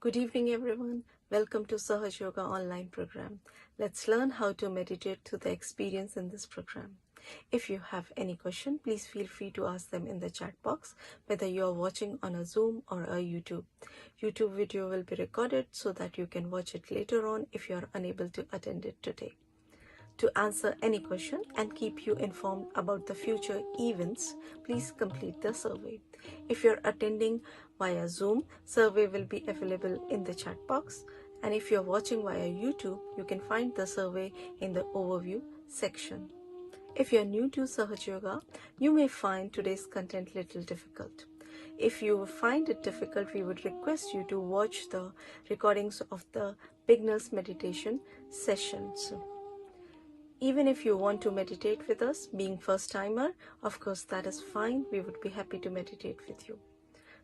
Good evening everyone. Welcome to Sahaja Yoga online program. Let's learn how to meditate through the experience in this program. If you have any question, please feel free to ask them in the chat box, whether you are watching on a Zoom or a YouTube. YouTube video will be recorded so that you can watch it later on if you are unable to attend it today. To answer any question and keep you informed about the future events, please complete the survey. If you're attending via Zoom, survey will be available in the chat box. And if you're watching via YouTube, you can find the survey in the overview section. If you're new to Sahaja Yoga, you may find today's content little difficult. If you find it difficult, we would request you to watch the recordings of the beginners meditation sessions. Even if you want to meditate with us, being first timer, of course that is fine. We would be happy to meditate with you.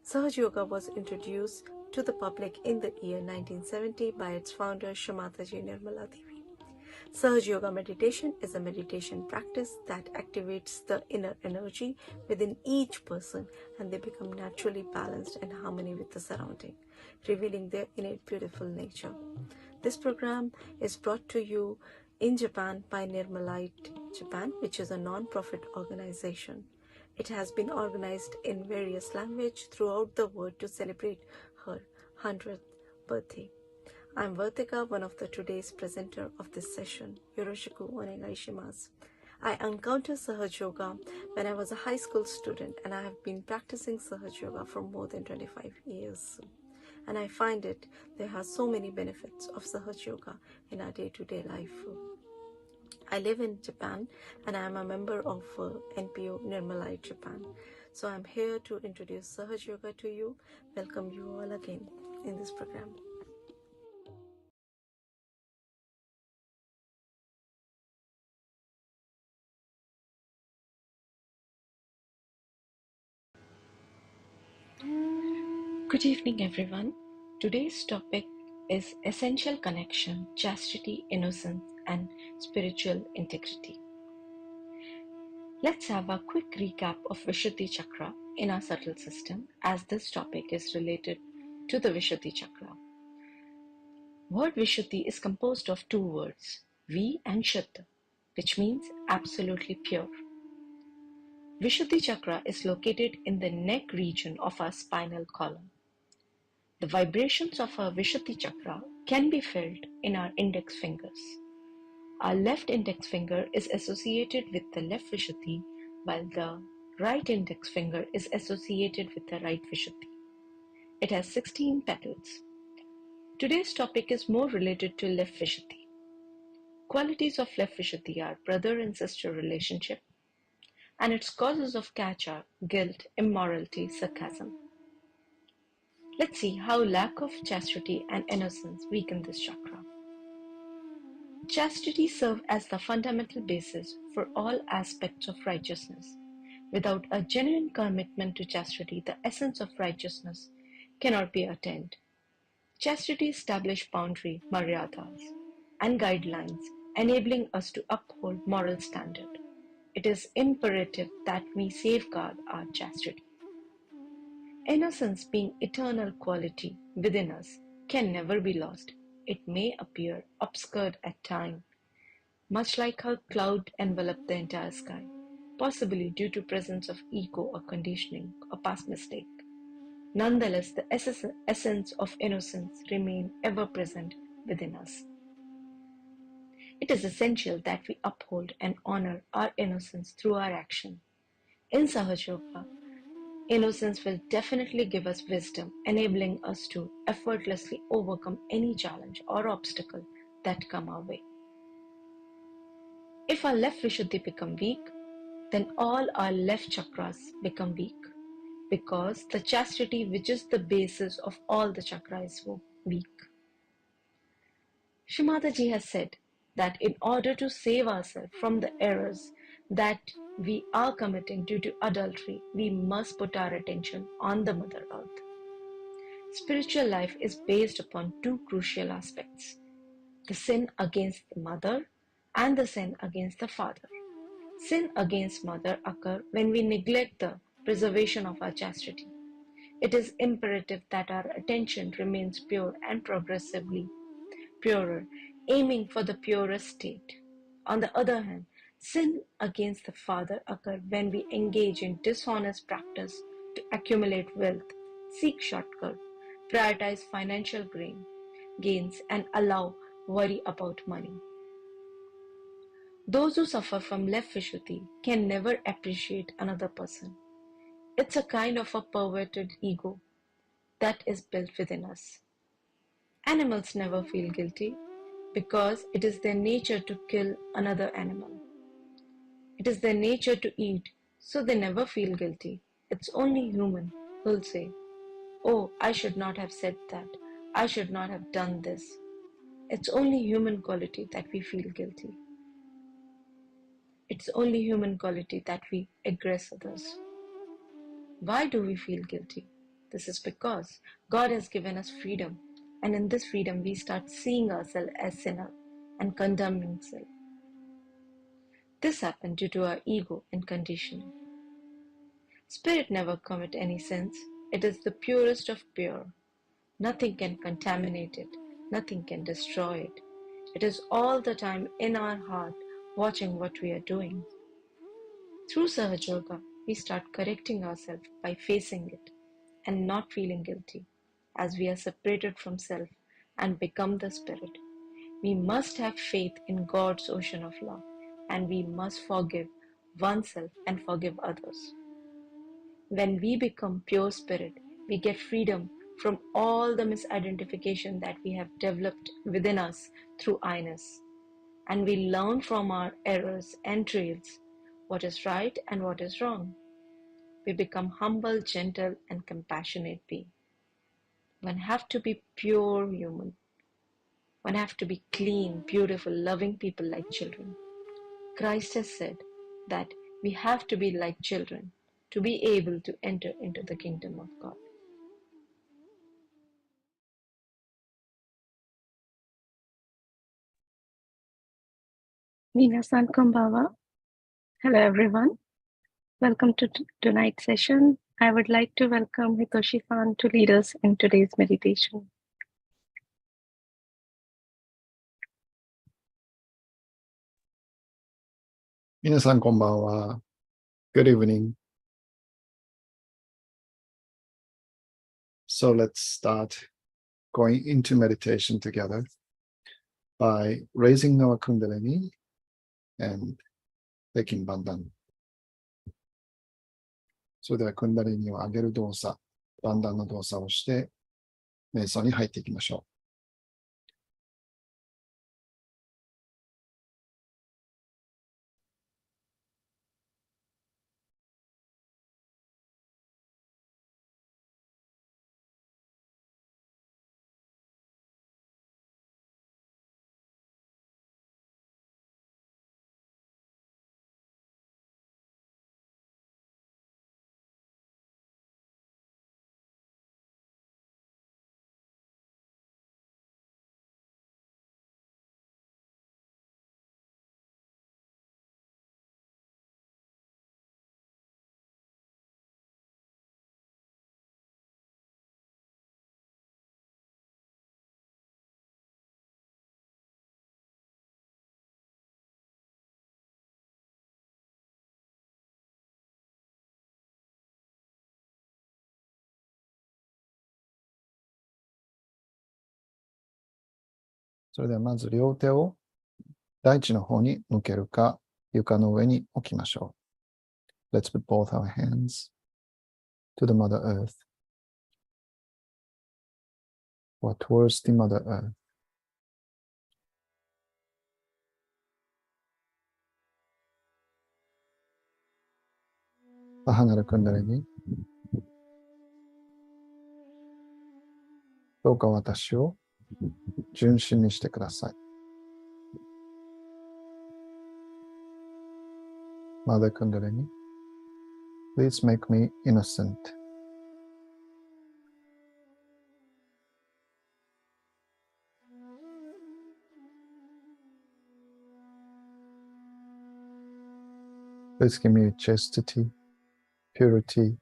Sahaja Yoga was introduced to the public in the year 1970 by its founder Shrimataji Nirmala Devi. Sahaja Yoga meditation is a meditation practice that activates the inner energy within each person and they become naturally balanced and harmony with the surrounding, revealing their innate beautiful nature. This program is brought to you in Japan by Nirmalite Japan, which is a non-profit organization. It has been organized in various languages throughout the world to celebrate her 100th birthday. I'm Vartika, one of the today's presenter of this session. Yoroshiku onegai shimasu. I encountered Sahaja Yoga when I was a high school student, and I have been practicing Sahaja Yoga for more than 25 years. And I find it there are so many benefits of Sahaja Yoga in our day-to-day life. I live in Japan and I am a member of NPO Nirmalite Japan. So I'm here to introduce Sahaja Yoga to you. Welcome you all again in this program. Good evening everyone. Today's topic is essential connection, chastity, innocence and spiritual integrity. Let's have a quick recap of Vishuddhi Chakra in our subtle system, as this topic is related to the Vishuddhi Chakra. Word Vishuddhi is composed of two words, Vi and Shuddha, which means absolutely pure. Vishuddhi Chakra is located in the neck region of our spinal column. The vibrations of our Vishuddhi Chakra can be felt in our index fingers. Our left index finger is associated with the left Vishuddhi, while the right index finger is associated with the right Vishuddhi. It has 16 petals. Today's topic is more related to left Vishuddhi. Qualities of left Vishuddhi are brother and sister relationship, and its causes of catch are guilt, immorality, sarcasm. Let's see how lack of chastity and innocence weaken this chakra. Chastity serves as the fundamental basis for all aspects of righteousness. Without a genuine commitment to chastity, the essence of righteousness cannot be attained. Chastity establishes boundary, maryadas, and guidelines, enabling us to uphold moral standard. It is imperative that we safeguard our chastity. Innocence, being eternal quality within us, can never be lost. It may appear obscured at times, much like how cloud enveloped the entire sky, possibly due to presence of ego or conditioning or past mistake. Nonetheless, the essence of innocence remains ever present within us. It is essential that we uphold and honor our innocence through our action. In Sahaja Yoga, innocence will definitely give us wisdom, enabling us to effortlessly overcome any challenge or obstacle that come our way. If our left Vishuddhi become weak, then all our left chakras become weak, because the chastity, which is the basis of all the chakras, is weak. Shrimataji has said that in order to save ourselves from the errors that we are committing due to adultery, we must put our attention on the Mother Earth. Spiritual life is based upon two crucial aspects: the sin against the mother and the sin against the father. Sin against mother occurs when we neglect the preservation of our chastity. It is imperative that our attention remains pure and progressively purer, aiming for the purest state. On the other hand, sin against the Father occurs when we engage in dishonest practice to accumulate wealth, seek shortcuts, prioritize financial gains, and allow worry about money. Those who suffer from left Vishuddhi can never appreciate another person. It's a kind of a perverted ego that is built within us. Animals never feel guilty because it is their nature to kill another animal. It is their nature to eat, so they never feel guilty. It's only human who'll say, "Oh, I should not have said that. I should not have done this." It's only human quality that we feel guilty. It's only human quality that we aggress others. Why do we feel guilty? This is because God has given us freedom, and in this freedom we start seeing ourselves as sinner and condemning self. This happened due to our ego and conditioning. Spirit never commit any sins. It is the purest of pure. Nothing can contaminate it. Nothing can destroy it. It is all the time in our heart, watching what we are doing. Through Sahaja Yoga, we start correcting ourselves by facing it and not feeling guilty, as we are separated from self and become the Spirit. We must have faith in God's ocean of love, and we must forgive oneself and forgive others. When we become pure spirit, we get freedom from all the misidentification that we have developed within us through I-ness. And we learn from our errors and trails what is right and what is wrong. We become humble, gentle, and compassionate beings. One have to be pure human. One have to be clean, beautiful, loving people like children. Christ has said that we have to be like children to be able to enter into the kingdom of God. Minasan konbawa. Hello everyone. Welcome to tonight's session. I would like to welcome Hitoshi-san to lead us in today's meditation. Minasan konbanwa. Good evening. So let's start going into meditation together by raising our kundalini and taking bandhan. それではクンダリニを上げる動作、バンダンの動作をして、瞑想に入っていきましょう。それではまず両手を大地の方に向けるか、床の上に置きましょう。Let's put both our hands to the Mother Earth or towards the Mother Earth. 母なるクンダリニ、どうか私を純真にしてください。Mother Kundalini, please make me innocent. Please give me chastity, purity,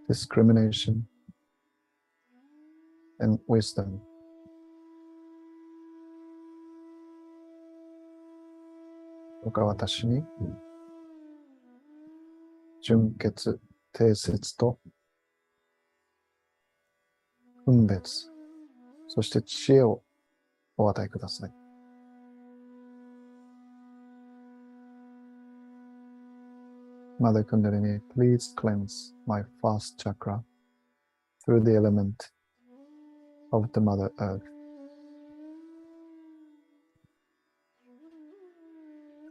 discrimination, and wisdom. どうか私に純潔、定説と分別、そして知恵をお与えください。Mother Kundalini, please cleanse my first chakra through the element of the Mother Earth.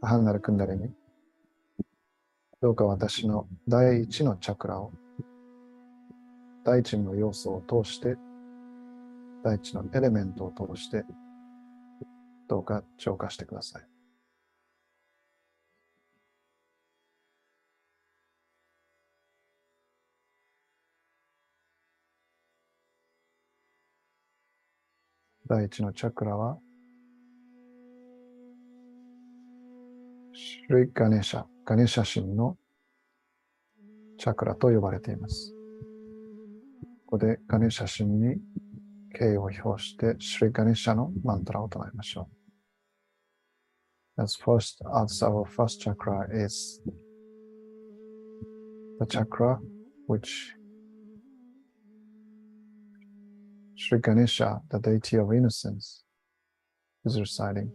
母なるクンダリニ、どうか私の第一のチャクラを、第一の要素を通して、第一のエレメントを通して、どうか浄化してください。第一のチャクラは、シュリガネシャ、ガネシャ神のチャクラと呼ばれています。ここでガネシャ神に敬意を表して、シュリガネシャのマントラを唱えましょう。As our first chakra is the chakra which Sri Ganesha, the deity of innocence, is residing.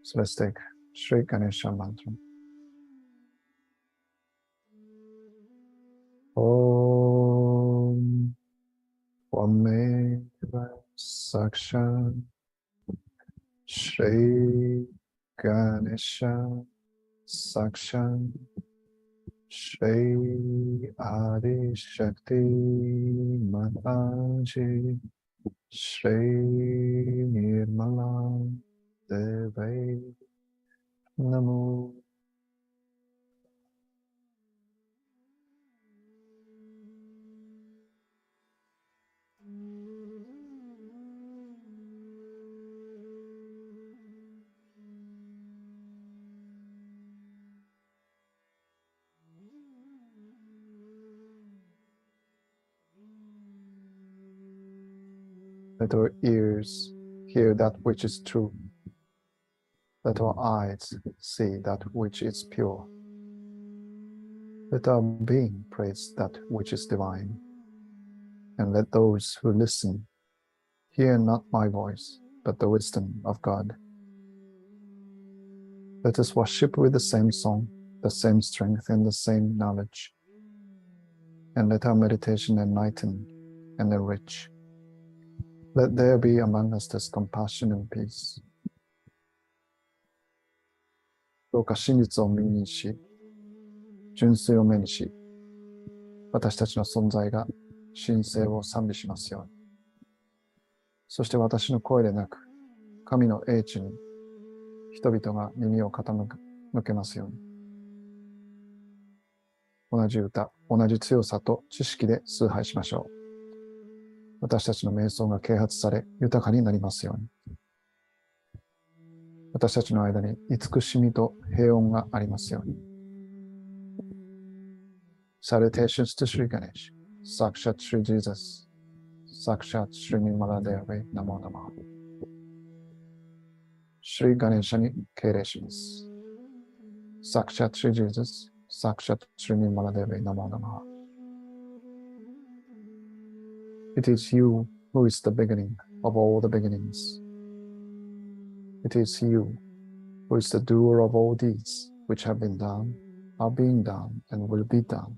So let's take Sri Ganesha mantra. Om Tvameva Saksha Sri Ganesha Saksha Shri Adi Shakti Mataji Shri Nirmala Deve Namo. Let our ears hear that which is true. Let our eyes see that which is pure. Let our being praise that which is divine. And let those who listen hear not my voice, but the wisdom of God. Let us worship with the same song, the same strength, and the same knowledge. And let our meditation enlighten and enrich. Let there be among us this compassion and peace. どうか真実を耳にし、純粋を目にし、私たちの存在が神聖を賛美しますように。そして私の声でなく、神の英知に人々が耳を傾けますように。同じ歌、同じ強さと知識で崇拝しましょう。私たちの瞑想が啓発され、豊かになりますように。私たちの間に慈しみと平穏がありますように。Salutations to Sri Ganesh, Sakshat Sri Jesus, Sakshat Sri Nirmala Devi, Namo Namaha. Sri Ganesha に敬礼します。Sakshat Sri Jesus, Sakshat Sri Nirmala Devi, Namo Namaha. It is you who is the beginning of all the beginnings. It is you who is the doer of all deeds which have been done, are being done, and will be done.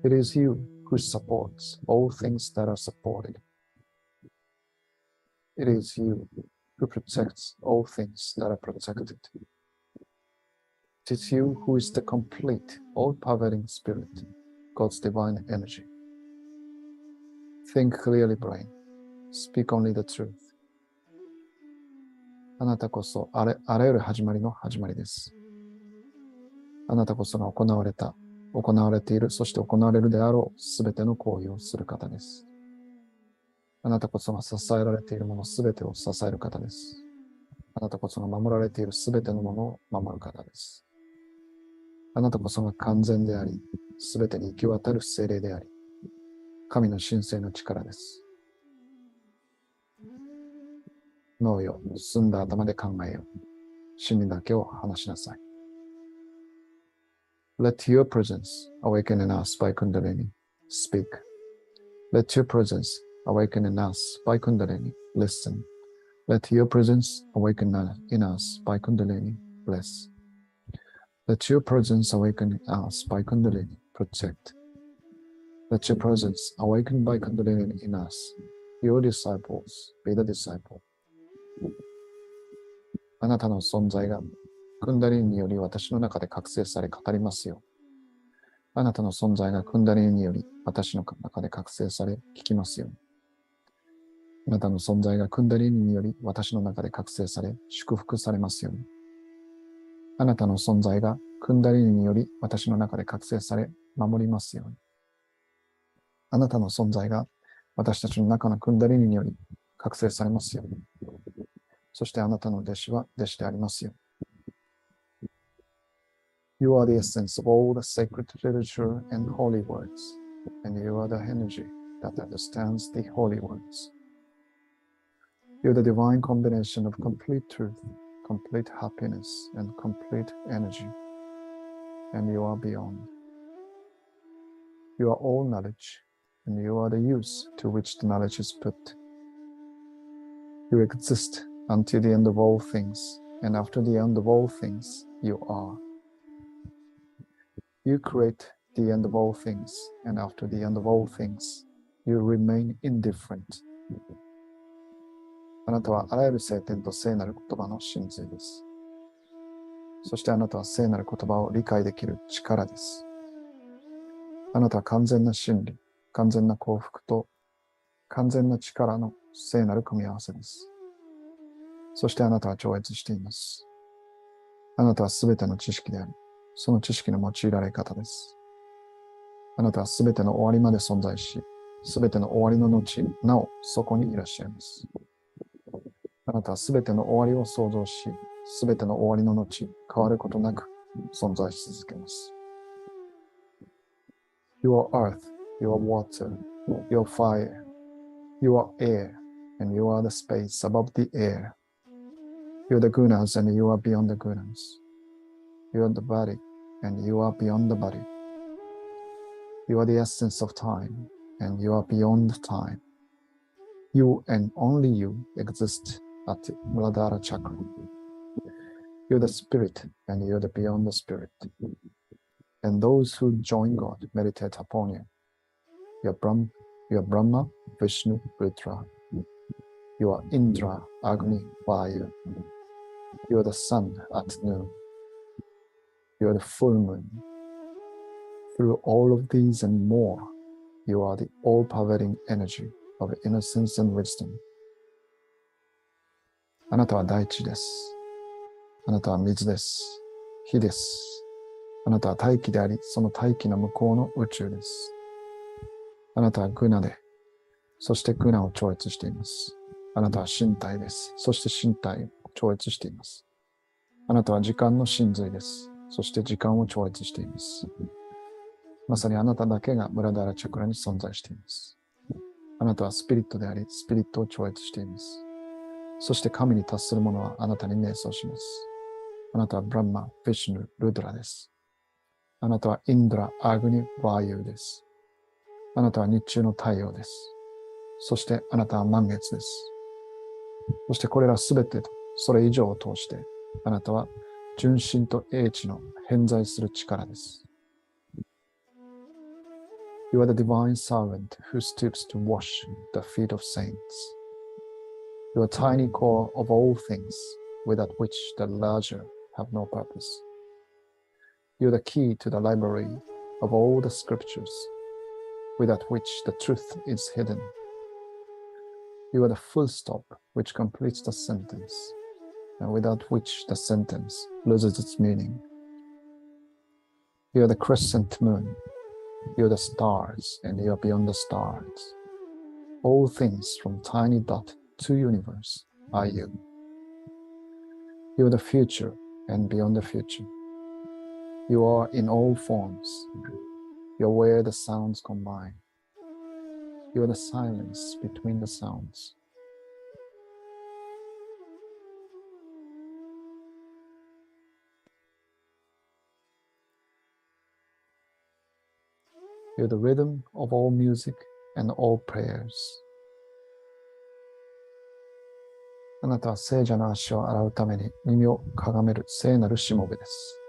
It is you who supports all things that are supported. It is you who protects all things that are protected. It is you who is the complete, all-pervading spirit, God's divine energy. Think clearly, brain. Speak only the truth. あなたこそあらゆる始まりの始まりです。あなたこそが行われた、行われている、そして行われるであろうすべての行為をする方です。あなたこそが支えられているものすべてを支える方です。あなたこそが守られているすべてのものを守る方です。あなたこそが完全であり、すべてに行き渡る精霊であり、神の神聖の力です。脳よ、澄んだ頭で考えよ。真理だけを話しなさい。Let your presence awaken in us by Kundalini. Speak. Let your presence awaken in us by Kundalini. Listen. Let your presence awaken in us by Kundalini. Bless. Let your presence awaken in us by Kundalini. Protect. Let your presence awaken by Kundalini in us. Your disciples, be the disciple. あなたの存在がクンダリニにより私の中で覚醒され語りますよ。あなたの存在がクンダリニにより私の中で覚醒され聞きますよ。あなたの存在がクンダリニにより私の中で覚醒され祝福されますように。あなたの存在がクンダリニにより私の中で覚醒され守りますように。あなたの存在が私たちの中のクンダリニにより覚醒されますように。そしてあなたの弟子は弟子でありますよ。You are the essence of all the sacred literature and holy words, and you are the energy that understands the holy words. You are the divine combination of complete truth, complete happiness, and complete energy, and you are beyond. You are all knowledge, and you are the use to which the knowledge is put. You exist until the end of all things, and after the end of all things, you are. You create the end of all things, and after the end of all things, you remain indifferent. あなたはあらゆる聖典と聖なる言葉の真髄です。そしてあなたは聖なる言葉を理解できる力です。あなたは完全な真理、完全な幸福と完全な力の聖なる組み合わせです。そしてあなたは超越しています。あなたはすべての知識であり、その知識の用いられ方です。あなたはすべての終わりまで存在し、すべての終わりの後、なおそこにいらっしゃいます。あなたはすべての終わりを創造し、すべての終わりの後、変わることなく存在し続けます。You are earth, you are water, you are fire, you are air, and you are the space above the air. You are the gunas and you are beyond the gunas. You are the body and you are beyond the body. You are the essence of time and you are beyond time. You and only you exist at the Muladhara chakra. You are the spirit and you are the beyond the spirit. And those who join God meditate upon you. You are Brahma, Vishnu, Rudra. You are Indra, Agni, Vayu. You are the sun at noon. You are the full moon. Through all of these and more, you are the all-pervading energy of innocence and wisdom. あなたは大地です。あなたは水です。火です。あなたは大気であり、その大気の向こうの宇宙です。あなたはグナで、そしてグナを超越しています。あなたは身体です。そして身体を超越しています。あなたは時間の真髄です。そして時間を超越しています。まさにあなただけがムラダーラチャクラに存在しています。あなたはスピリットであり、スピリットを超越しています。そして神に達する者はあなたに瞑想します。あなたはブランマ、ヴィシュヌ、ルドラです。あなたはインドラ、アグニ、バーユーです。あなたは日中の太陽です。そしてあなたは満月です。そしてこれらすべてとそれ以上を通して、あなたは純真と英知の偏在する力です。You are the divine servant who stoops to wash the feet of saints. You are tiny core of all things, without which the larger have no purpose. You are the key to the library of all the scriptures, without which the truth is hidden. You are the full stop which completes the sentence, and without which the sentence loses its meaning. You are the crescent moon. You are the stars, and you are beyond the stars. All things from tiny dot to universe are you. You are the future and beyond the future. You are in all forms. You're where the sounds combine. You're the silence between the sounds. You're the rhythm of all music and all prayers. あなたは聖者の足を洗うために耳をかがめる聖なるしもべです。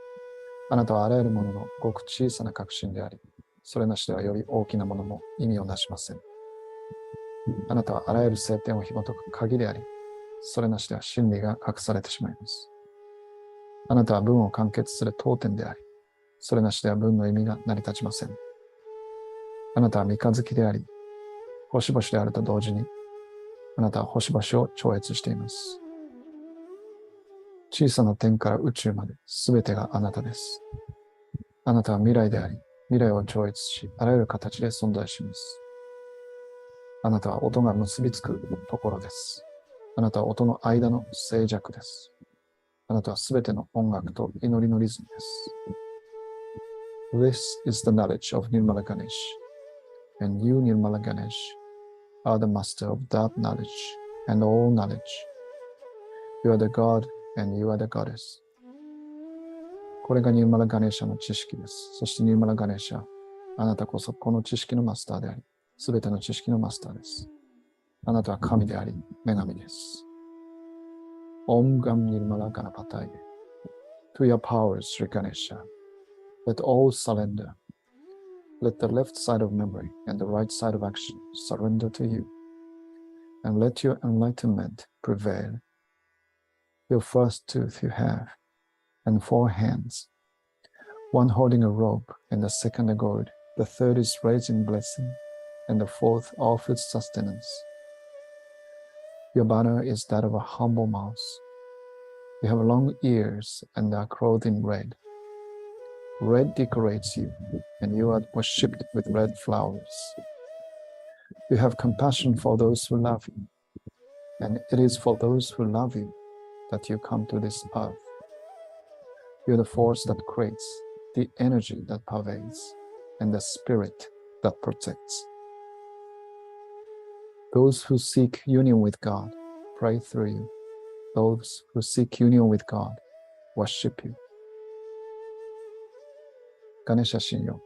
あなたはあらゆるもののごく小さな確信であり、それなしではより大きなものも意味をなしません。あなたはあらゆる聖典を紐解く鍵であり、それなしでは真理が隠されてしまいます。あなたは文を完結する当点であり、それなしでは文の意味が成り立ちません。あなたは三日月であり、星々であると同時に、あなたは星々を超越しています。小さな点から宇宙まで全てがあなたです。あなたは未来であり、未来を超越し、あらゆる形で存在します。あなたは音が結びつくところです。あなたは音の間の静寂です。あなたは全ての音楽と祈りのリズムです。This is the knowledge of Nirmala Ganesh, and you, Nirmala Ganesh, are the master of that knowledge and all knowledge. You are the God and you are the goddess. これがニルマラ・ガネーシャの知識です。そしてニルマラ・ガネーシャ、あなたこそこの知識のマスターであり、すべての知識のマスターです。あなたは神であり、女神です。Om Gam Nirmala Ganapataye. To your powers, Sri Ganesha, let all surrender. Let the left side of memory and the right side of action surrender to you. And let your enlightenment prevail. Your first tooth you have, and 4 hands, one holding a rope, and the second a gourd, the third is raising blessing, and the fourth offers sustenance. Your banner is that of a humble mouse. You have long ears and are clothed in red. Red decorates you, and you are worshipped with red flowers. You have compassion for those who love you, and it is for those who love you that you come to this earth. You're the force that creates, the energy that pervades, and the spirit that protects. Those who seek union with God pray through you. Those who seek union with God worship you. ガネシャ神よ、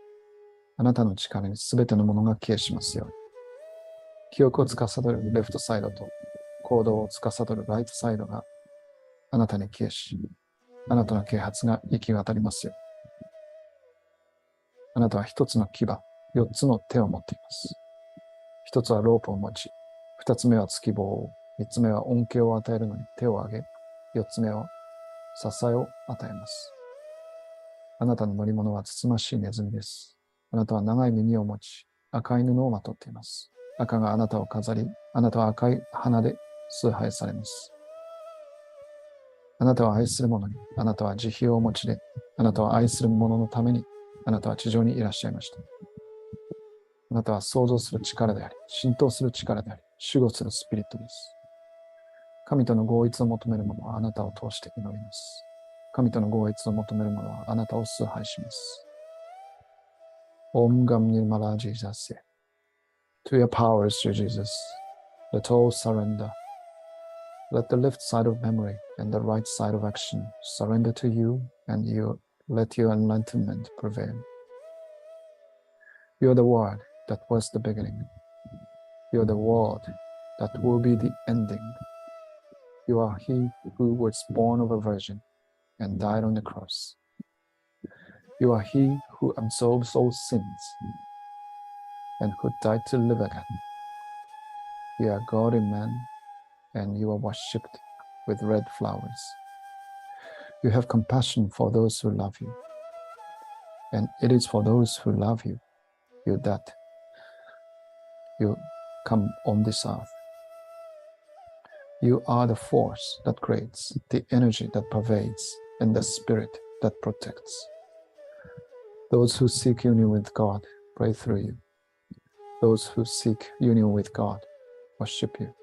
あなたの力にすべてのものが帰依しますように。記憶を司るレフトサイドと行動を司るライトサイドがあなたに帰依し、あなたの啓発が行き渡りますよ。あなたは一つの牙、4つの手を持っています。一つはロープを持ち、二つ目は突き棒を、三つ目は恩恵を与えるのに手を挙げ、四つ目は支えを与えます。あなたの乗り物はつつましいネズミです。あなたは長い耳を持ち、赤い布をまとっています。赤があなたを飾り、あなたは赤い花で崇拝されます。あなたは愛する者に、あなたは慈悲をお持ちで、あなたは愛する者のために、あなたは地上にいらっしゃいました。あなたは創造する力であり、浸透する力であり、守護するスピリットです。神との合一を求める者はあなたを通して祈ります。神との合一を求める者はあなたを崇拝します。Om Gam Nirmala Jesus. To your powers, Sri Jesus, let all surrender. Let the left side of memory and the right side of action surrender to you, and let your enlightenment prevail. You are the word that was the beginning. You are the word that will be the ending. You are he who was born of a virgin and died on the cross. You are he who absolves all sins and who died to live again. You are God in man, and you are worshipped with red flowers. You have compassion for those who love you, and it is for those who love you, that you come on this earth. You are the force that creates, the energy that pervades, and the spirit that protects. Those who seek union with God pray through you. Those who seek union with God worship you.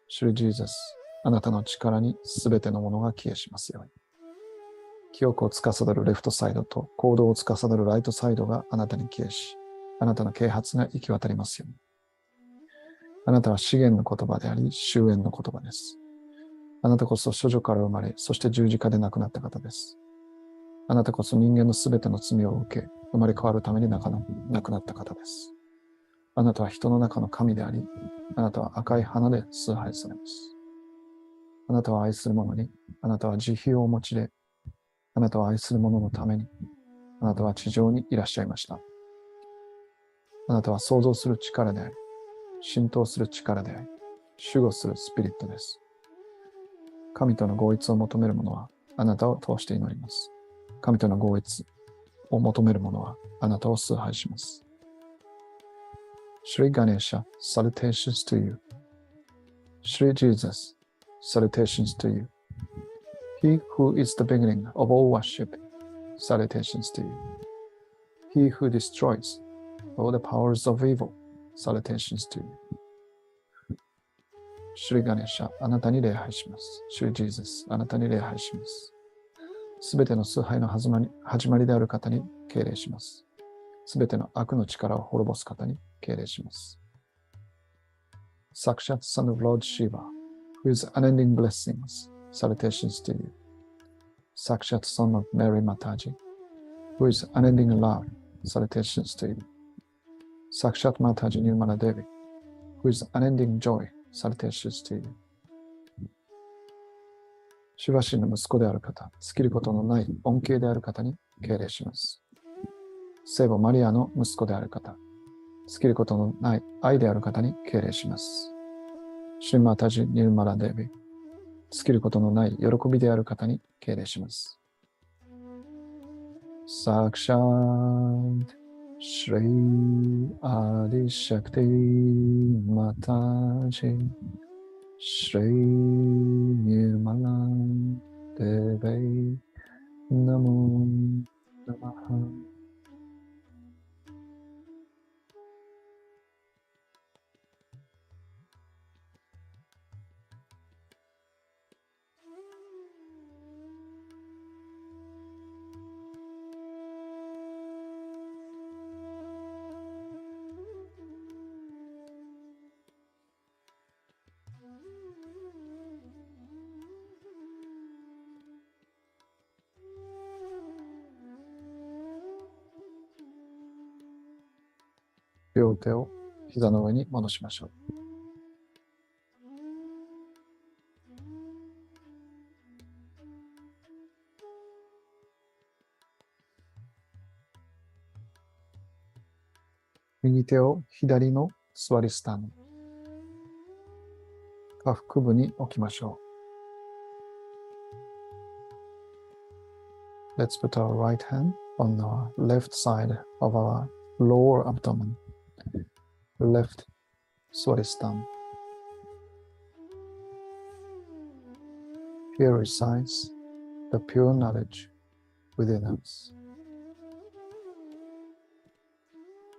Sri Jesus, あなたの力にすべてのものが帰依しますように。記憶を司るレフトサイドと行動を司るライトサイドがあなたに帰依し、あなたの啓発が行き渡りますように。あなたは資源の言葉であり、終焉の言葉です。あなたこそ処女から生まれ、そして十字架で亡くなった方です。あなたこそ人間のすべての罪を受け、生まれ変わるために亡くなった方です。あなたは人の中の神であり、あなたは赤い花で崇拝されます。あなたは愛する者に、あなたは慈悲をお持ちで、あなたは愛する者のために、あなたは地上にいらっしゃいました。あなたは創造する力であり、浸透する力であり、守護するスピリットです。神との合一を求める者は、あなたを通して祈ります。神との合一を求める者は、あなたを崇拝します。Shri Ganesha, salutations to you. Shri Jesus, salutations to you. He who is the beginning of all worship, salutations to you. He who destroys all the powers of evil, salutations to you. Shri Ganesha, あなたに礼拝します。Shri Jesus, あなたに礼拝します。すべての崇拝の始まりである方に敬礼します。すべての悪の力を滅ぼす方に敬礼します。Sakshat Son of Lord Shiva, who is unending blessings, salutations to you. Sakshat Son of Mary Mataji, who is unending love, salutations to you. Sakshat Mataji Nirmala Devi, who is unending joy, salutations to you. シュバ神の息子である方、尽きることのない恩恵である方に敬礼します。聖母マリアの息子である方、尽きることのない愛である方に敬礼します。シュマタジ・ニルマラデビ、尽きることのない喜びである方に敬礼します。サクシャード・シュレイ・アディ・シャクティ・マタジ、シュレイ・ニルマラデビ、ナモナマハ。両手を膝の上に戻しましょう。右手を左の座りスタンド、下腹部に置きましょう。Let's put our right hand on our left side of our lower abdomen. Left 座りスタンド。Here resides the pure knowledge within us.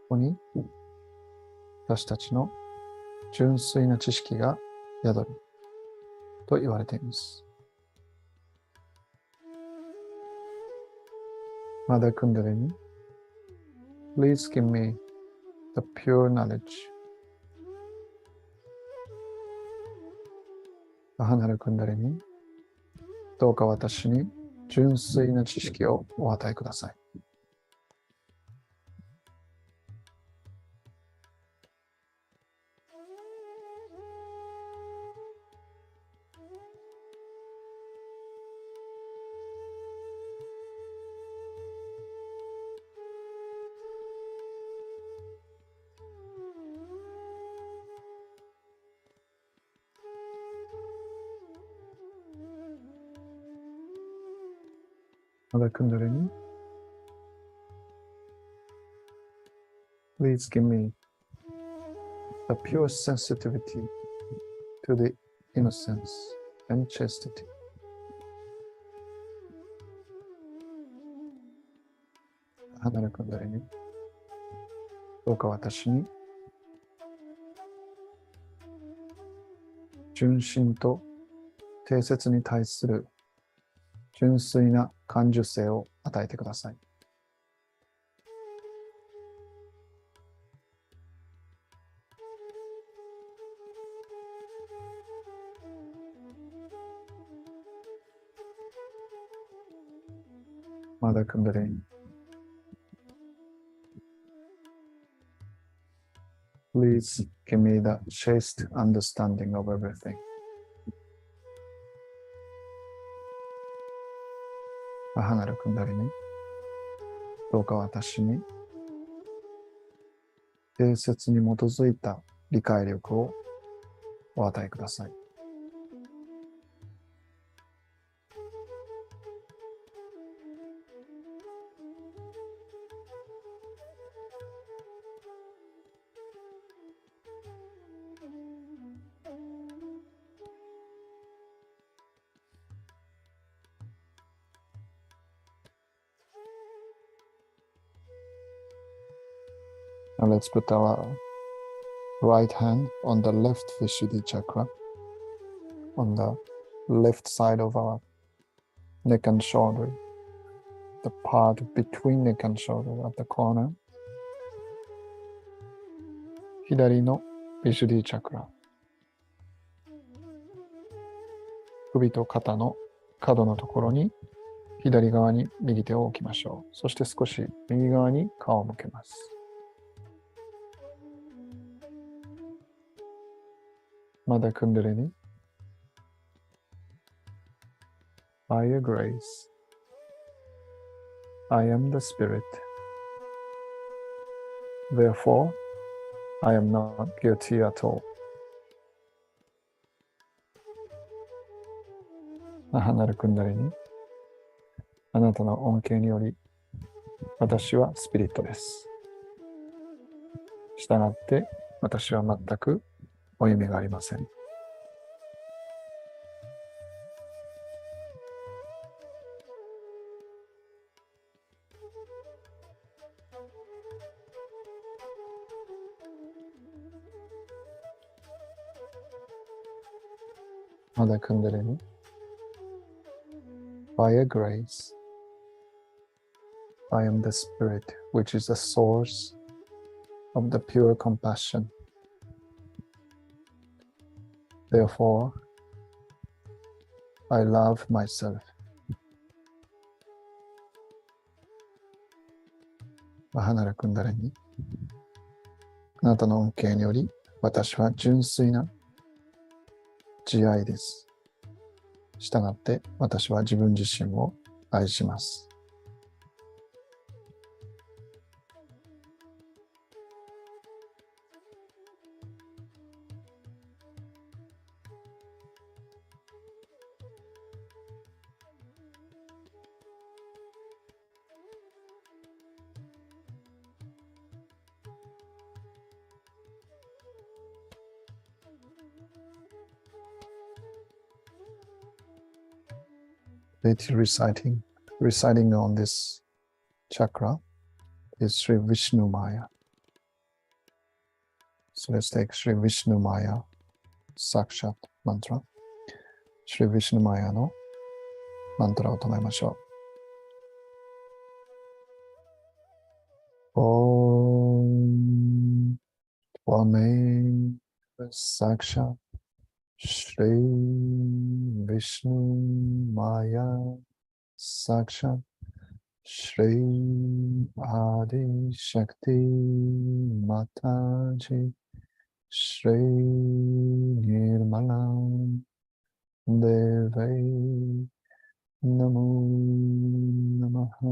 ここに私たちの純粋な知識が宿ると言われています。Mother Kundalini, please give me the pure knowledge. 母なるクンダリニ、どうか私に純粋な知識をお与えください。Mother Kundalini, please give me the pure sensitivity to the innocence and chastity. 母なるクンダリニ、どうか私に純真と定説に対する純粋な感受性を与えてください。まだくんだり。Please give me the chaste understanding of everything. 離れくんだりに、どうか私に定説に基づいた理解力をお与えください。Now let's put our right hand on the left Vishuddhi chakra, on the left side of our neck and shoulder, the part between neck and shoulder at the corner. 左のビシュディチャクラ。首と肩の角のところに左側に右手を置きましょう。そして少し右側に顔を向けます。まだ組んでるに。By your grace, I am the Spirit. Therefore, I am not guilty at all. 離れ組んだりに。あなたの恩恵により、私はスピリットです。したがって、私は全く負い目がありません。まだ組んでるに。By your grace, I am the Spirit, which is the source of the pure compassion. Therefore, I love myself. 離れ組んだりに。あなたの恩恵により、私は純粋な慈愛です。したがって、私は自分自身を愛します。Reciting on this chakra is Sri Vishnu Maya. So let's take Sri Vishnu Maya Sakshat mantra. Sri Vishnu Maya のマントラを唱えましょう。Om Tvame Sakshat Shri Vishnu Maya Sakshat Shri Adi Shakti Mataji Shri Nirmala Deve Namo Namaha.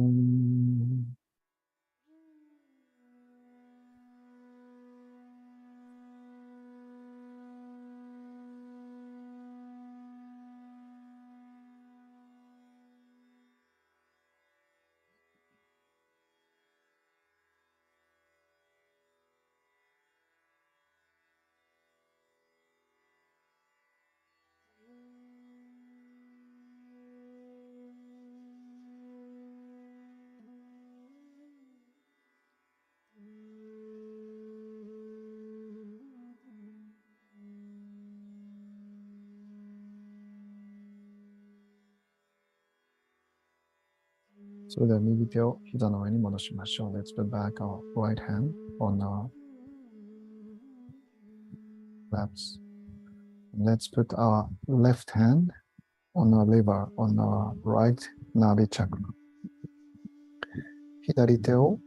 それでは右手を膝の上に戻しましょう。Let's put back our right hand on our laps. Let's put our left hand on our liver, on our right navi chakra. 左手を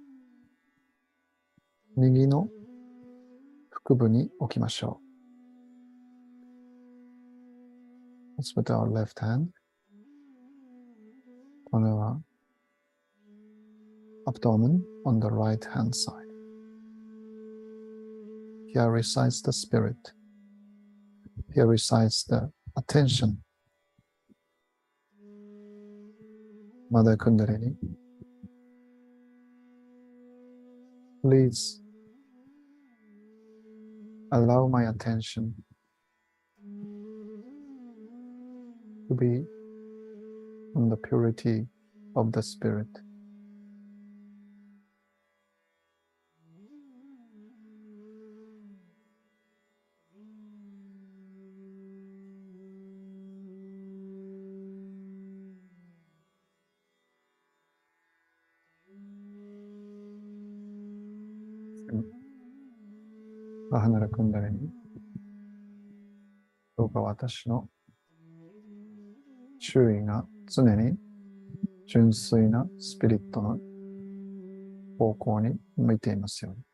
右の腹部に置きましょう。Let's put our left hand on our abdomen on the right hand side. Here resides the spirit. Here resides the attention. Mother Kundalini, please allow my attention to be on the purity of the spirit. Ahana Kundalini, どうか私の注意が常に純粋なスピリットの方向に向いていますように。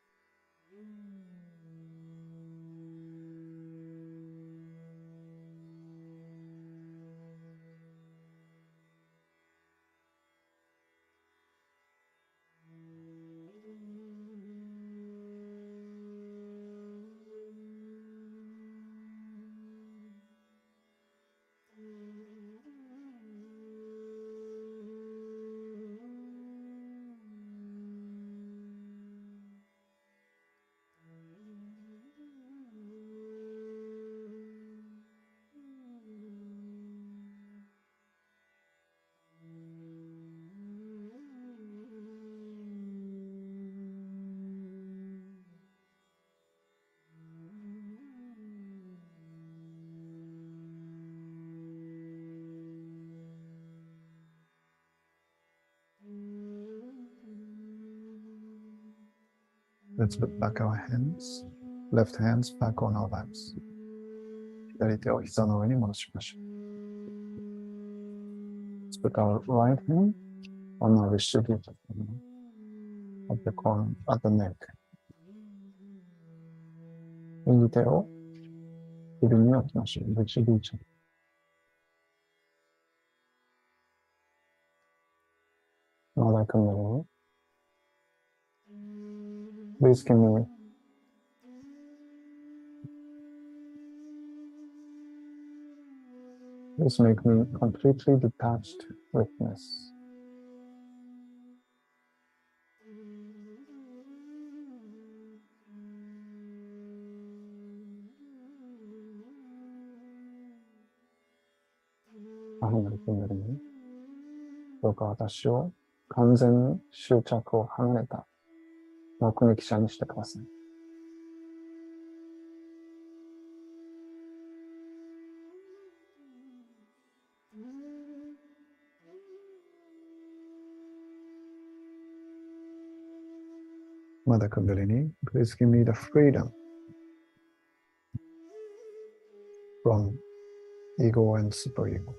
Let's put back our hands, left hands back on our laps. 左手を膝の上に戻しましょう。Let's put our right hand on our distributor at the corner, at the neck. 右手を首に置きましょう。distributor. Mother Kundalini, please give me Please make me completely detached witness. Ahana Kundalini, どうか私を完全に執着を離れた目撃者にしてください。Mother Kundalini, please give me the freedom from ego and superego.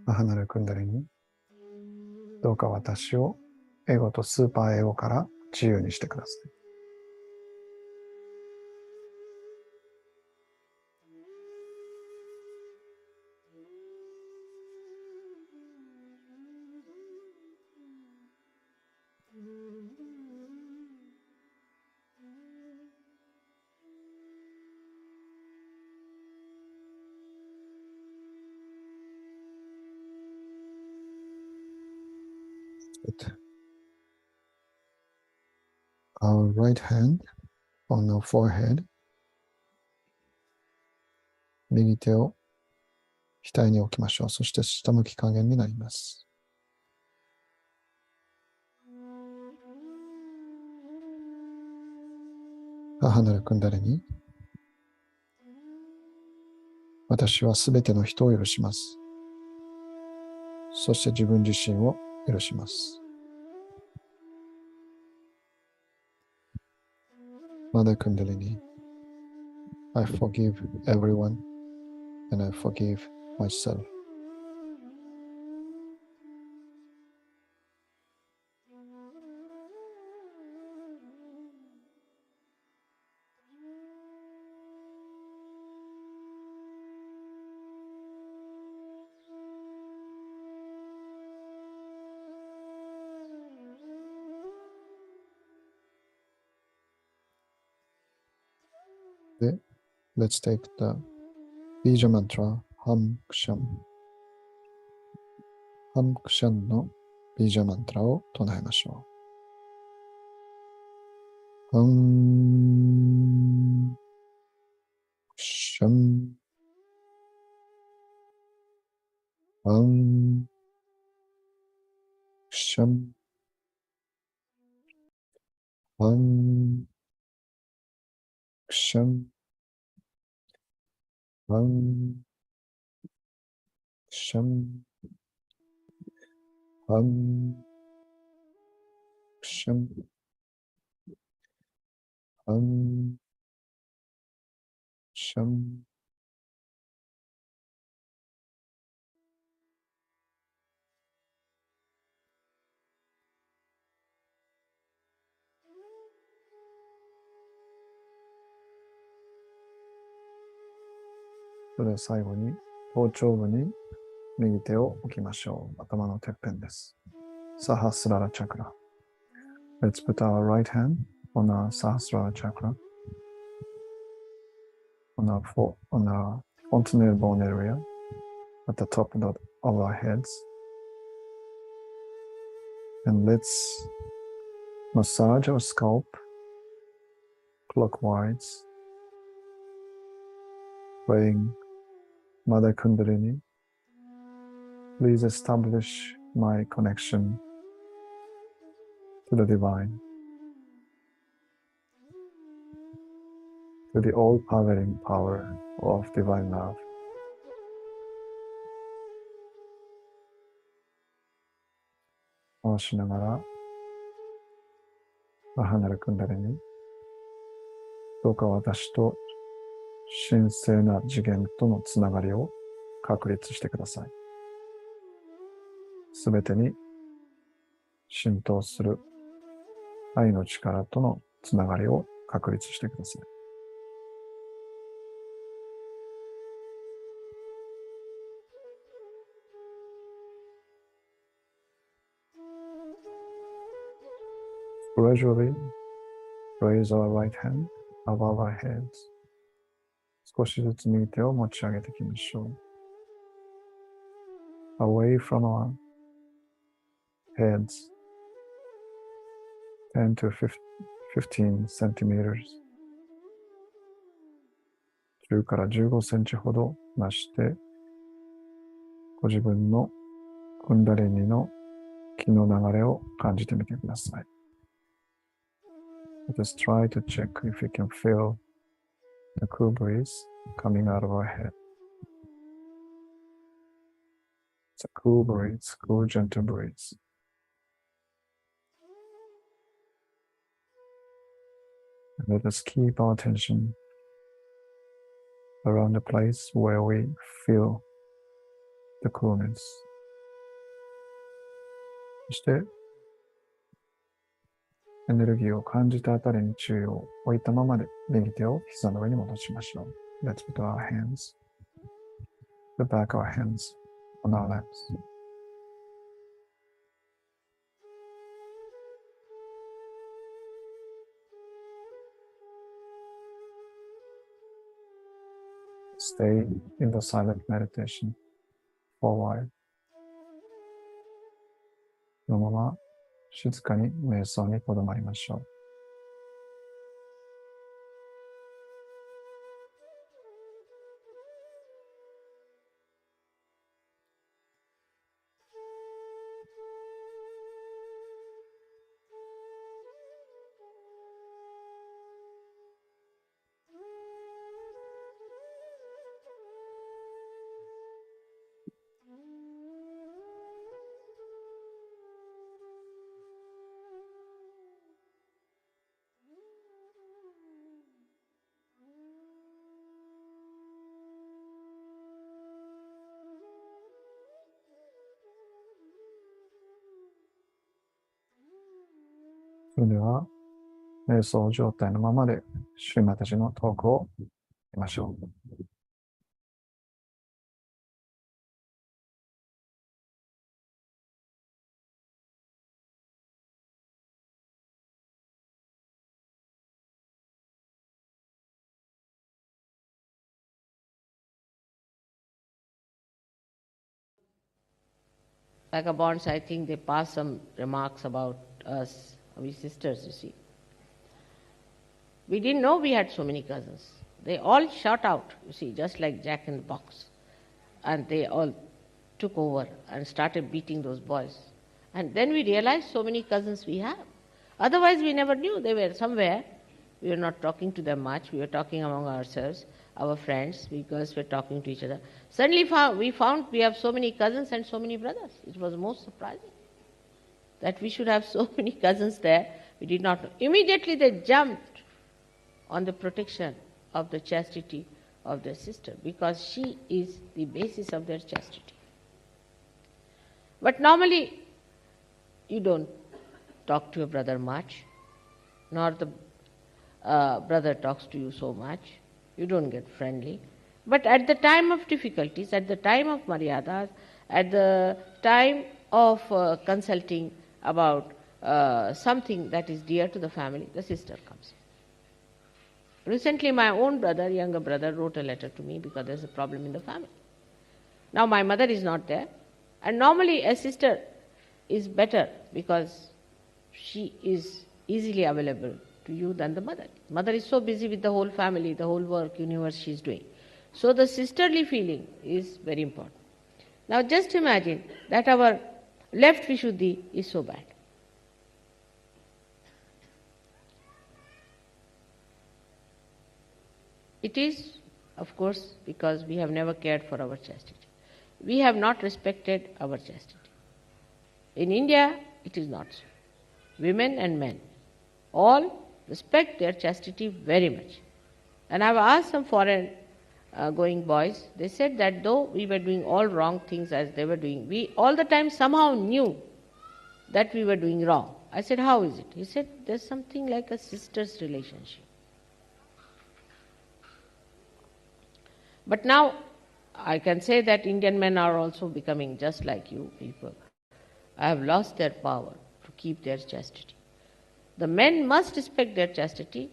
Ahana Kundalini, どうか私をエゴとスーパーエゴから自由にしてください。Our right hand on our forehead. 右手を額に置きましょう。そして下向き加減になります。Ahana Kundalini, 私はすべての人を許します。そして自分自身を許します。Mother Kundalini, I forgive everyone and I forgive myself. Let's take the Bija mantra Ham Kshan. Ham Kshan の Bija マントラを唱えましょう。Ham Kshan Ham Kshan Ham Kshan Ham Kshan Ham Kshan Ham Kshanそれでは最後に頭頂部に右手を置きましょう。頭のてっぺんです。Sahasrara chakra. Let's put our right hand on our Sahasrara chakra, on our fontanel bone area at the top of our heads. And let's massage our scalp clockwise, praying Mother Kundalini, please establish my connection to the divine, to the all-powering power of divine love.回しながら、マハナルクンダリに、どうか私と神聖な次元とのつながりを確立してください。すべてに浸透する愛の力とのつながりを確立してください。Gradually raise our right hand above our heads. 少しずつ右手を持ち上げていきましょう。Away from our heads, 10 to 15 centimeters. 10から15センチほど増して、ご自分のクンダリニの気の流れを感じてみてください。Let us try to check if we can feel the cool breeze coming out of our head. It's a cool breeze, cool, gentle breeze. And let us keep our attention around the place where we feel the coolness. そして、エネルギーを感じたあたりに注意を置いたままで右手を膝の上に戻しましょう。Let's put our hands, the back of our hands on our laps. Stay in the silent meditation for a while. そのまま静かに瞑想にとどまりましょう。それでは、瞑想状態のままで、シュリマタジのトークをしましょう。Vagabonds, I think they pass some remarks about us, we sisters, you see. We didn't know we had so many cousins. They all shot out, you see, just like Jack in the Box. And they all took over and started beating those boys. And then we realized so many cousins we have. Otherwise, we never knew. They were somewhere. We were not talking to them much. We were talking among ourselves, our friends, because we were talking to each other. Suddenly we found we have so many cousins and so many brothers. It was most surprising that we should have so many cousins there. We did not know. Immediately they jumped on the protection of the chastity of their sister, because she is the basis of their chastity. But normally, you don't talk to your brother much, nor the brother talks to you so much. You don't get friendly. But at the time of difficulties, at the time of maryadas, at the time of consulting about something that is dear to the family, the sister comes in. Recently, my own brother, younger brother, wrote a letter to me because there's a problem in the family. Now my mother is not there, and normally a sister is better because she is easily available to you than the mother. Mother is so busy with the whole family, the whole work, universe she is doing. So the sisterly feeling is very important. Now just imagine that our left Vishuddhi is so bad. It is, of course, because we have never cared for our chastity. We have not respected our chastity. In India, it is not so. Women and men all respect their chastity very much. And I have asked some foreign going boys, they said that though we were doing all wrong things as they were doing, we all the time somehow knew that we were doing wrong. I said, how is it? He said, there's something like a sister's relationship. But now I can say that Indian men are also becoming just like you people. I have lost their power to keep their chastity. The men must respect their chastity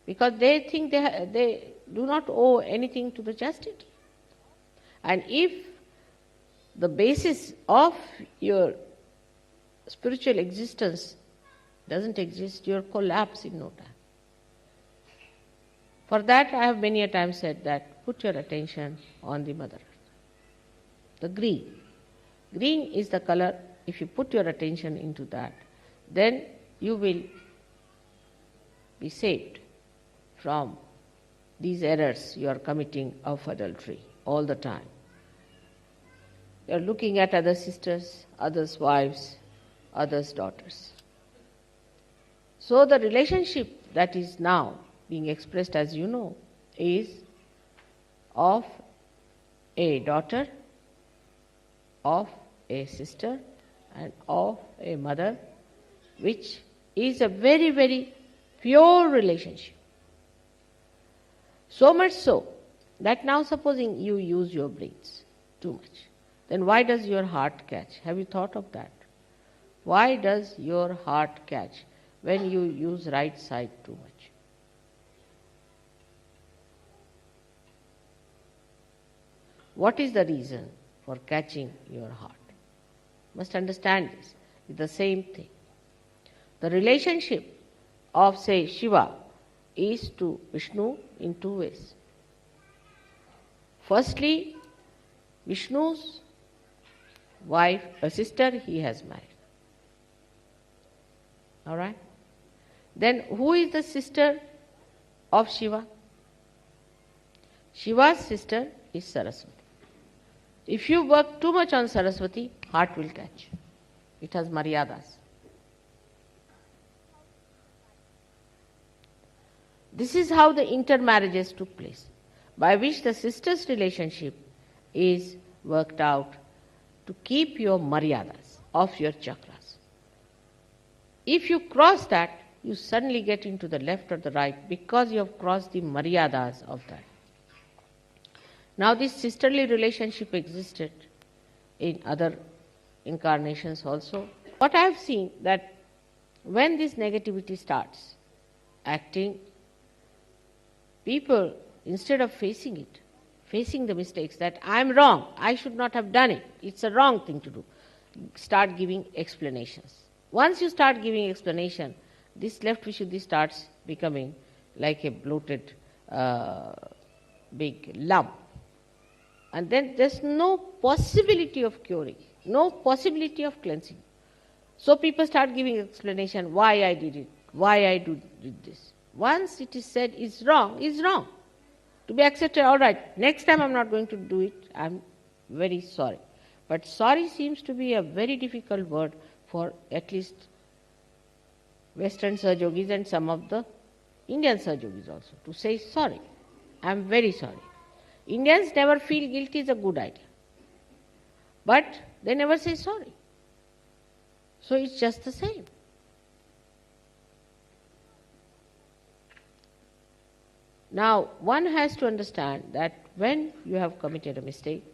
because they think they do not owe anything to the chastity. And if the basis of your spiritual existence doesn't exist, you'll collapse in no time. For that, I have many a time said that put your attention on the Mother Earth. The green. Green is the color. If you put your attention into that, then you will be saved from these errors you are committing of adultery all the time. You are looking at other sisters, others' wives, others' daughters. So the relationship that is now being expressed, as you know, is of a daughter, of a sister, and of a mother, which is a very, very pure relationship. So much so that now supposing you use your brains too much, then why does your heart catch? Have you thought of that? Why does your heart catch when you use right side too much? What is the reason for catching your heart? Must understand this. It's the same thing. The relationship of, say, Shiva is to Vishnu in two ways. Firstly, Vishnu's wife, a sister he has married. All right? Then who is the sister of Shiva? Shiva's sister is Saraswati. If you work too much on Saraswati, heart will catch. It has maryadas. This is how the intermarriages took place, by which the sister's relationship is worked out to keep your maryadas of your chakras. If you cross that, you suddenly get into the left or the right because you have crossed the maryadas of that. Now this sisterly relationship existed in other incarnations also. What I have seen that when this negativity starts acting, people, instead of facing it, facing the mistakes that I am wrong, I should not have done it, it's a wrong thing to do, start giving explanations. Once you start giving explanation, this left Vishuddhi starts becoming like a bloated big lump. And then there's no possibility of curing, no possibility of cleansing. So people start giving explanation why I did it, why I did this. Once it is said is wrong, to be accepted, all right, next time I'm not going to do it, I'm very sorry. But sorry seems to be a very difficult word for at least Western Sahaja Yogis and some of the Indian Sahaja Yogis also, to say sorry, I'm very sorry. Indians never feel guilty is a good idea, but they never say sorry. So it's just the same. Now, one has to understand that when you have committed a mistake,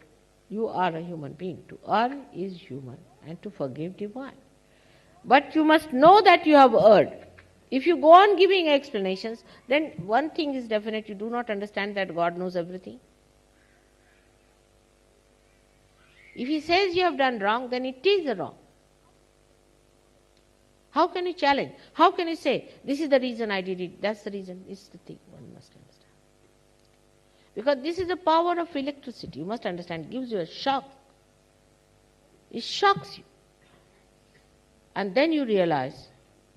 you are a human being. To err is human and to forgive divine. But you must know that you have erred. If you go on giving explanations, then one thing is definite, you do not understand that God knows everything. If He says you have done wrong, then it is wrong. How can you challenge? How can you say, this is the reason I did it, that's the reason? It's the thing one must understand. Because this is the power of electricity, you must understand, it gives you a shock. It shocks you. And then you realize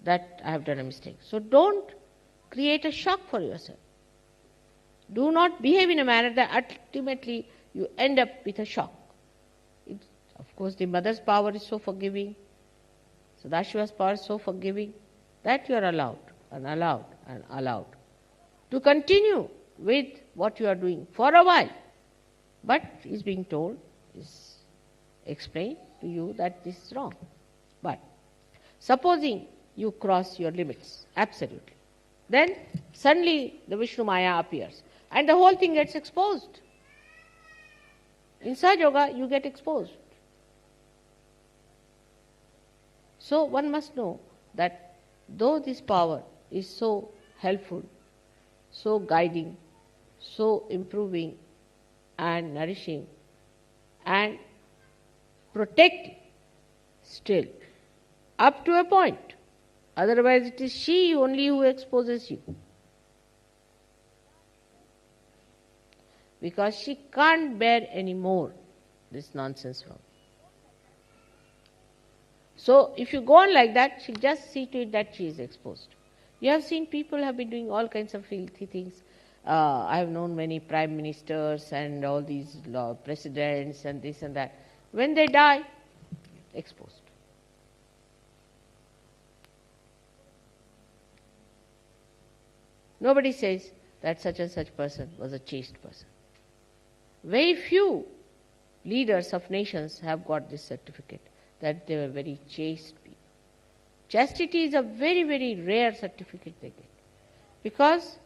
that I have done a mistake. So don't create a shock for yourself. Do not behave in a manner that ultimately you end up with a shock. Of course, the mother's power is so forgiving, Sadashiva's power is so forgiving, that you are allowed and allowed and allowed to continue with what you are doing for a while. But is being told, is explained to you that this is wrong. But supposing you cross your limits, absolutely, then suddenly the Vishnu Maya appears and the whole thing gets exposed. In Sahaja Yoga, you get exposed. So one must know that though this power is so helpful, so guiding, so improving and nourishing and protecting, still, up to a point. Otherwise it is she only who exposes you. Because she can't bear any more this nonsense from you. So if you go on like that, she'll just see to it that she is exposed. You have seen people have been doing all kinds of filthy things. I have known many prime ministers and all these presidents and this and that. When they die, exposed. Nobody says that such and such person was a chaste person. Very few leaders of nations have got this certificate, that they were very chaste people. Chastity is a very, very rare certificate they get. Because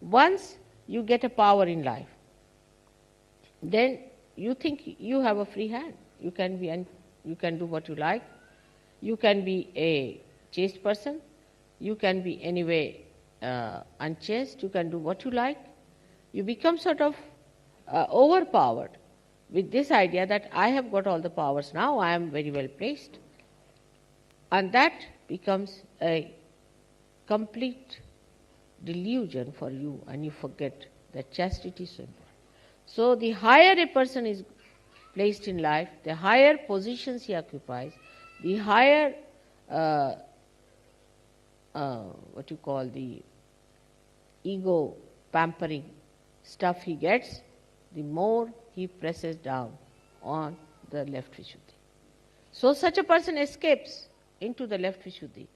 once you get a power in life, then you think you have a free hand. You can do what you like. You can be a chaste person. You can be anyway unchaste. You can do what you like. You become sort of overpowered with this idea that I have got all the powers now, I am very well placed. And that becomes a complete delusion for you, and you forget that chastity is so important. So the higher a person is placed in life, the higher positions he occupies, the higher what you call the ego pampering stuff he gets, the more he presses down on the left Vishuddhi. So such a person escapes into the left Vishuddhi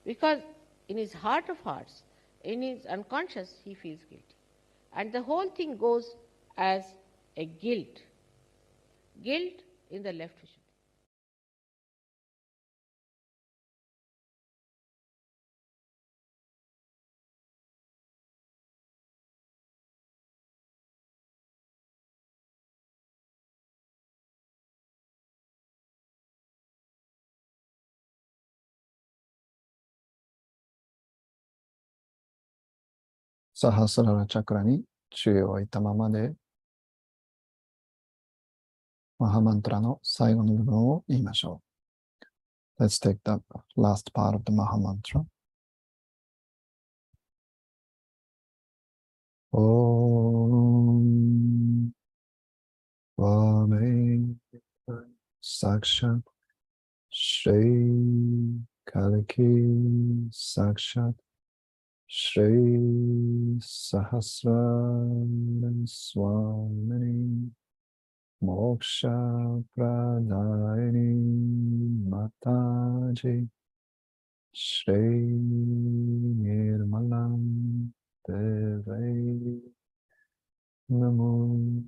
because in his heart of hearts, in his unconscious, he feels guilty. And the whole thing goes as a guilt in the left Vishuddhi. サハスララチャクラに注意を置いたままで、マハマントラの最後の部分を言いましょう。Let's take the last part of the Maha Mantra. Om Vame Sakshat Shri Kaliki Sakshat Shri Sahasrara Swamini Moksha Pradayani Mataji Shri Nirmalam Deve Namo.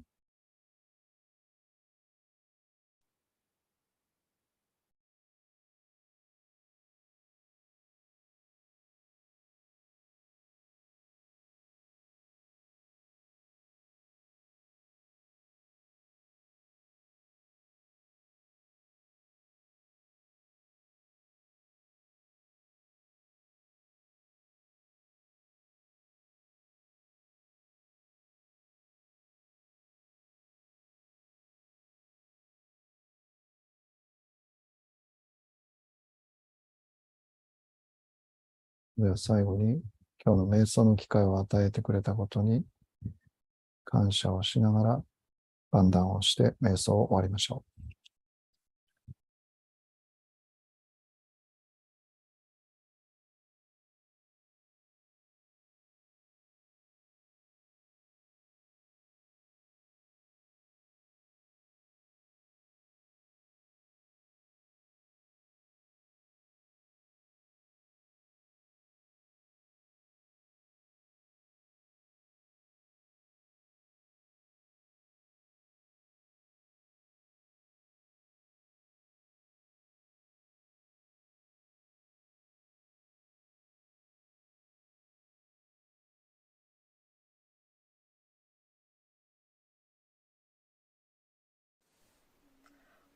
では最後に今日の瞑想の機会を与えてくれたことに感謝をしながら万談をして瞑想を終わりましょう。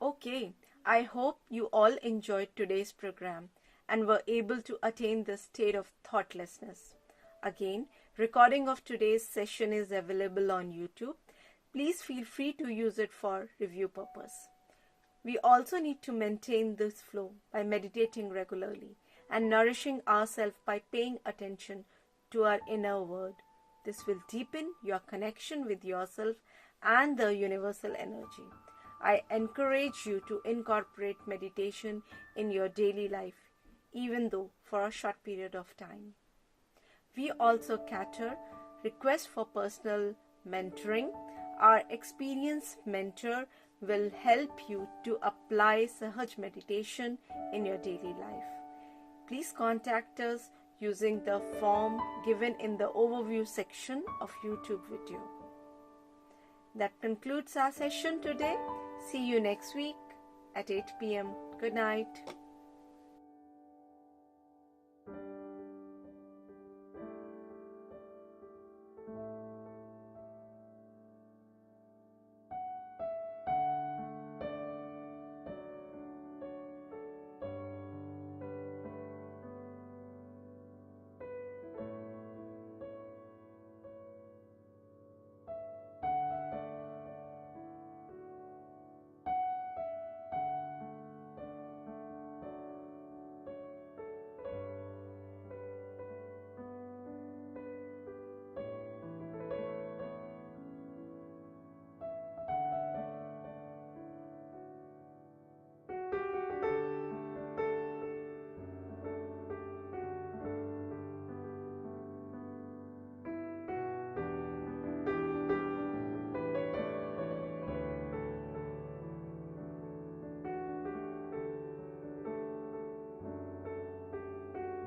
Okay, I hope you all enjoyed today's program and were able to attain this state of thoughtlessness. Again, recording of today's session is available on YouTube. Please feel free to use it for review purpose. We also need to maintain this flow by meditating regularly and nourishing ourselves by paying attention to our inner world. This will deepen your connection with yourself and the universal energy. I encourage you to incorporate meditation in your daily life, even though for a short period of time. We also cater requests for personal mentoring. Our experienced mentor will help you to apply Sahaj meditation in your daily life. Please contact us using the form given in the overview section of YouTube video. That concludes our session today. See you next week at 8 p.m. Good night.